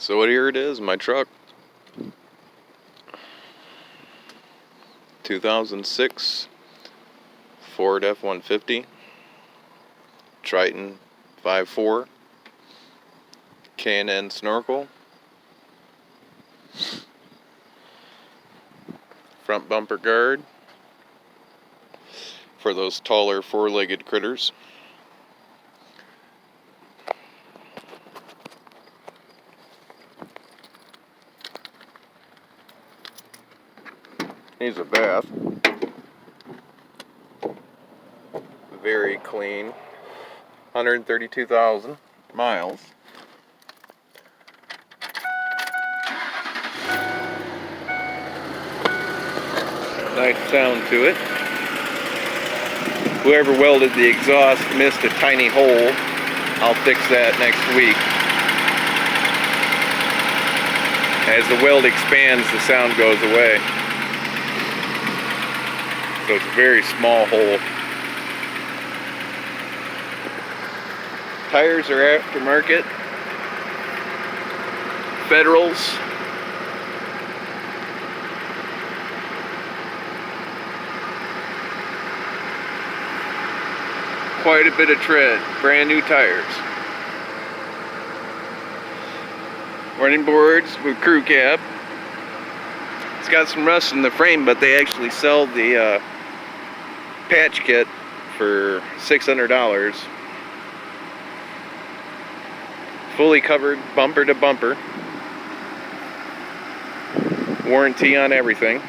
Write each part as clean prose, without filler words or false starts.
So here it is, my truck. 2006 Ford F-150 Triton 5.4 K&N snorkel. Front bumper guard for those taller four-legged critters. Needs a bath. Very clean. 132,000 miles. Nice sound to it. Whoever welded the exhaust missed a tiny hole. I'll fix that next week. As the weld expands, the sound goes away. So it's a very small hole. Tires are aftermarket. Federals. Quite a bit of tread. Brand new tires. Running boards with crew cab. It's got some rust in the frame, but they actually sell the patch kit for $600. Fully covered bumper to bumper. Warranty on everything.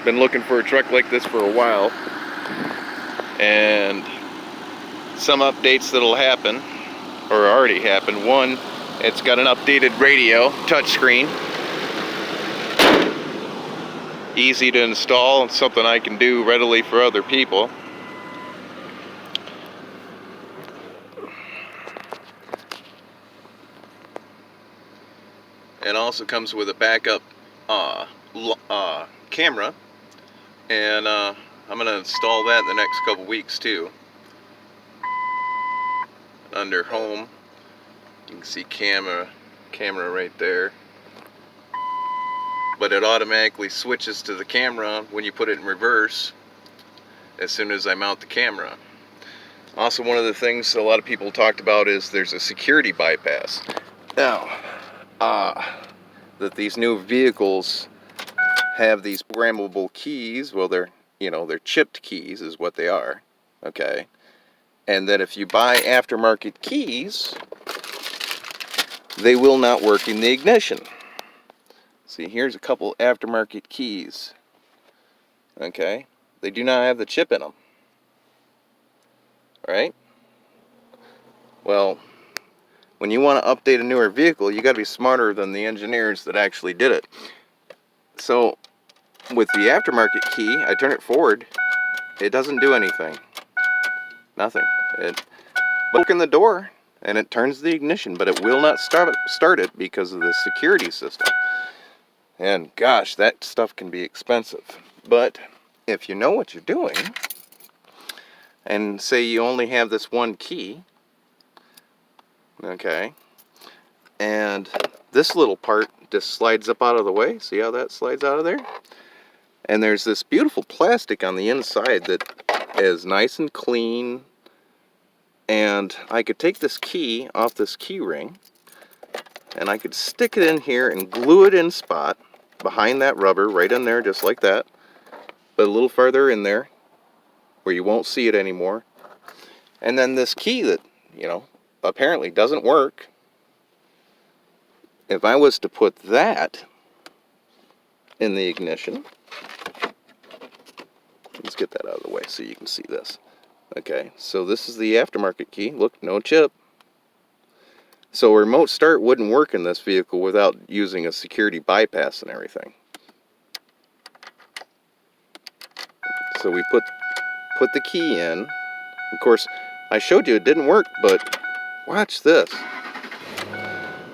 Been looking for a truck like this for a while, and some updates that'll happen, or already happened. One, it's got an updated radio, touchscreen. Easy to install and something I can do readily for other people. It also comes with a backup camera, and I'm going to install that in the next couple weeks too. Under home, you can see camera right there, but it automatically switches to the camera when you put it in reverse as soon as I mount the camera. Also, one of the things a lot of people talked about is there's a security bypass. Now, that these new vehicles have these programmable keys. Well, they're chipped keys is what they are, okay? And that if you buy aftermarket keys, they will not work in the ignition. See, here's a couple aftermarket keys, okay? They do not have the chip in them, right? Well, when you want to update a newer vehicle, you got to be smarter than the engineers that actually did it. So, with the aftermarket key, I turn it forward, it doesn't do anything. Nothing. It opens the door and it turns the ignition, but it will not start it because of the security system. And gosh, that stuff can be expensive. But if you know what you're doing, and say you only have this one key, okay, and this little part just slides up out of the way. See how that slides out of there? And there's this beautiful plastic on the inside that is nice and clean. And I could take this key off this key ring, and I could stick it in here and glue it in spot behind that rubber, right in there, just like that. But a little farther in there, where you won't see it anymore. And then this key that, apparently doesn't work. If I was to put that in the ignition, let's get that out of the way so you can see this. Okay, so this is the aftermarket key. Look, no chip. So a remote start wouldn't work in this vehicle without using a security bypass and everything. So we put the key in. Of course, I showed you it didn't work, but watch this.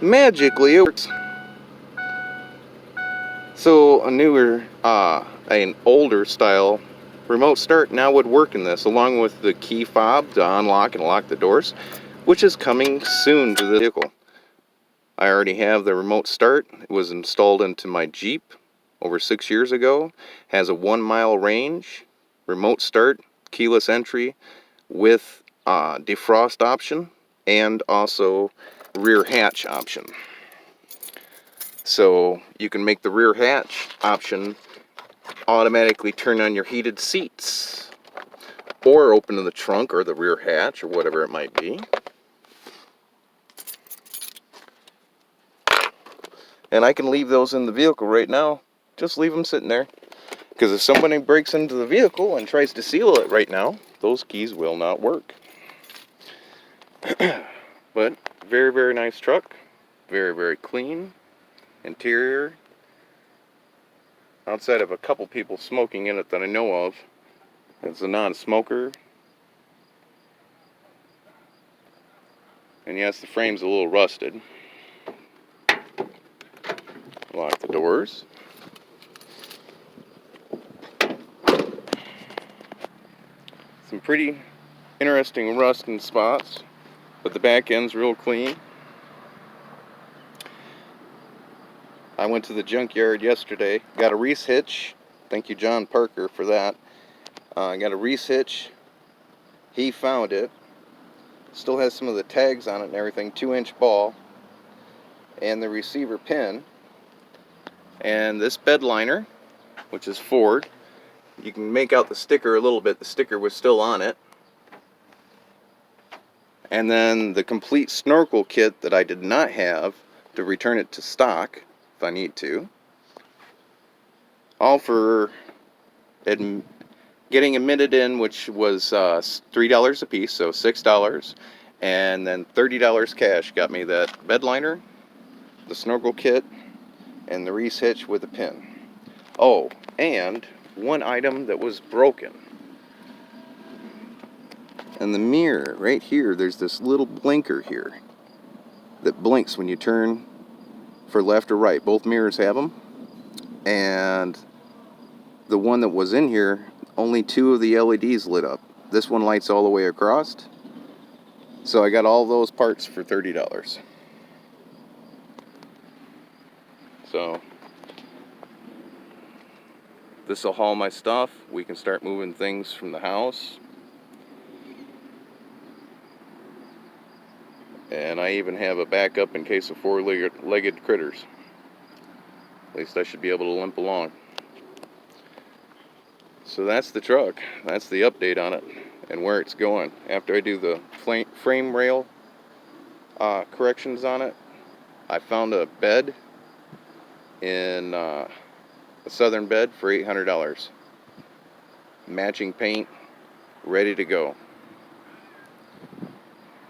Magically it works. So a newer, an older style remote start now would work in this, along with the key fob to unlock and lock the doors, which is coming soon to the vehicle. I already have the remote start. It was installed into my Jeep over 6 years ago. Has a 1 mile range, remote start, keyless entry with defrost option, and also rear hatch option. So you can make the rear hatch option automatically turn on your heated seats, or open the trunk or the rear hatch or whatever it might be. And I can leave those in the vehicle right now. Just leave them sitting there, because if somebody breaks into the vehicle and tries to seal it right now, those keys will not work. But very, very nice truck. Very, very clean interior. Outside of a couple people smoking in it that I know of, it's a non-smoker. And yes, the frame's a little rusted. Lock the doors. Some pretty interesting rust and spots, but the back end's real clean. I went to the junkyard yesterday, got a Reese hitch. Thank you, John Parker, for that. I got a Reese hitch. He found it. Still has some of the tags on it and everything. 2-inch ball. And the receiver pin. And this bed liner, which is Ford. You can make out the sticker a little bit. The sticker was still on it. And then the complete snorkel kit that I did not have to return it to stock if I need to. All for getting admitted in, which was $3 a piece, so $6. And then $30 cash got me that bed liner, the snorkel kit, and the Reese hitch with a pin. Oh, and one item that was broken. And the mirror right here, there's this little blinker here that blinks when you turn for left or right. Both mirrors have them. And the one that was in here, only 2 of the LEDs lit up. This one lights all the way across. So I got all those parts for $30. So this will haul my stuff. We can start moving things from the house. And I even have a backup in case of 4-legged critters. At least I should be able to limp along. So that's the truck. That's the update on it and where it's going. After I do the frame rail corrections on it, I found a bed in a southern bed for $800. Matching paint, ready to go.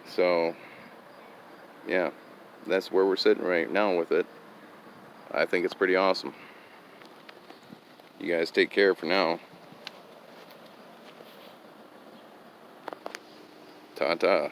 So yeah, that's where we're sitting right now with it. I think it's pretty awesome. You guys take care for now. Ta-ta.